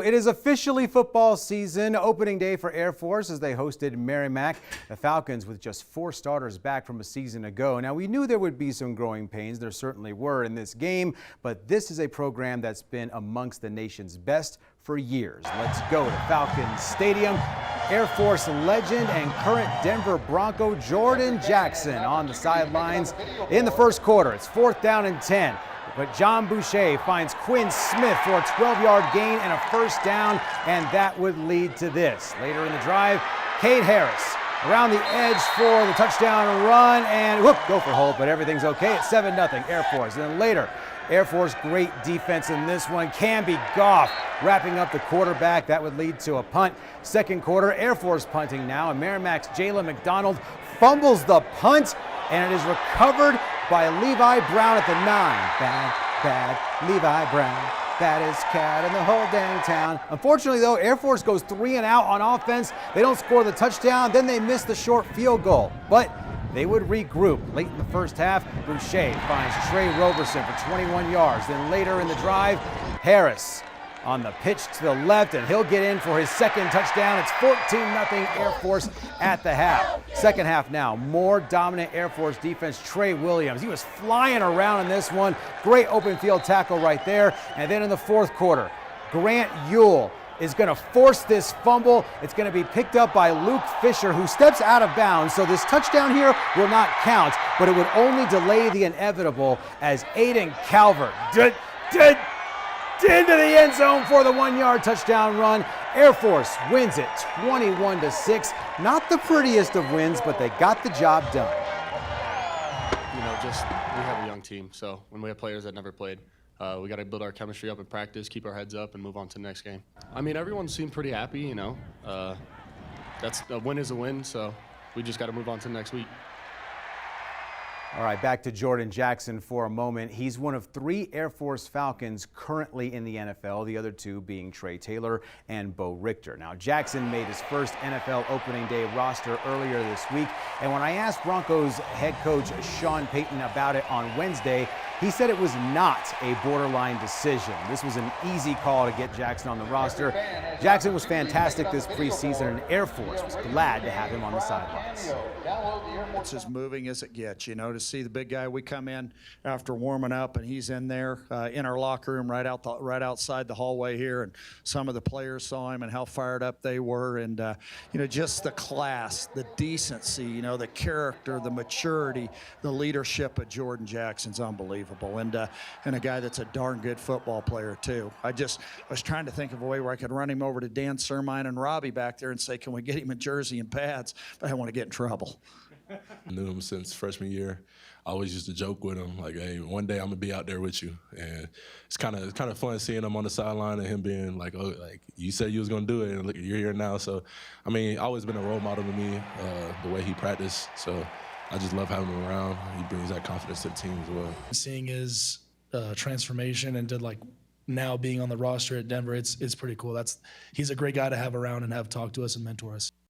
It is officially football season, opening day for Air Force as they hosted Merrimack. The Falcons with just 4 starters back from a season ago. Now, we knew there would be some growing pains. There certainly were in this game, but this is a program that's been amongst the nation's best for years. Let's go to Falcons Stadium. Air Force legend and current Denver Bronco Jordan Jackson on the sidelines in the first quarter. It's 4th down and 10. But John Boucher finds Quinn Smith for a 12-yard gain and a first down, and that would lead to this. Later in the drive, Cade Harris around the edge for the touchdown run, and whoop, go for Holt, but everything's okay. It's 7-0 Air Force. And then later, Air Force great defense in this one. Camby Goff wrapping up the quarterback. That would lead to a punt. Second quarter, Air Force punting now, and Merrimack's Jalen McDonald fumbles the punt, and it is recovered by Levi Brown at the 9. Bad, Levi Brown. That is cat in the whole dang town. Unfortunately, though, Air Force goes 3 and out on offense. They don't score the touchdown. Then they miss the short field goal. But they would regroup. Late in the first half, Boucher finds Trey Roberson for 21 yards. Then later in the drive, Harris on the pitch to the left, and he'll get in for his second touchdown. It's 14-0 Air Force at the half. Second half now, more dominant Air Force defense. Trey Williams, he was flying around in this one. Great open field tackle right there. And then in the fourth quarter, Grant Ewell is going to force this fumble. It's going to be picked up by Luke Fisher, who steps out of bounds. So this touchdown here will not count, but it would only delay the inevitable as Aiden Calvert into the end zone for the 1-yard touchdown run. Air Force wins it 21-6. Not the prettiest of wins, but they got the job done. You know, we have a young team, so when we have players that never played, we got to build our chemistry up in practice, keep our heads up, and move on to the next game. I mean, everyone seemed pretty happy, you know. That's a win is a win, so we just got to move on to the next week. All right, back to Jordan Jackson for a moment. He's one of 3 Air Force Falcons currently in the NFL, the other 2 being Trey Taylor and Bo Richter. Now, Jackson made his first NFL opening day roster earlier this week, and when I asked Broncos head coach Sean Payton about it on Wednesday, he said it was not a borderline decision. This was an easy call to get Jackson on the roster. Jackson was fantastic this preseason, and Air Force was glad to have him on the sidelines. It's as moving as it gets, you know, to see the big guy. We come in after warming up, and he's in there in our locker room right outside the hallway here, and some of the players saw him and how fired up they were, and you know, just the class, the decency, you know, the character, the maturity, the leadership of Jordan Jackson's unbelievable, and a guy that's a darn good football player too. I was trying to think of a way where I could run him over to Dan Sermine and Robbie back there and say, can we get him a jersey and pads? But I don't want to get in trouble. I knew him since freshman year. I always used to joke with him, like, hey, one day I'm gonna be out there with you. And it's kind of fun seeing him on the sideline and him being like, oh, like, you said you was gonna do it, and look, you're here now. So, I mean, always been a role model to me, the way he practiced. So I just love having him around. He brings that confidence to the team as well. Seeing his transformation into like now being on the roster at Denver, it's pretty cool. He's a great guy to have around and have talk to us and mentor us.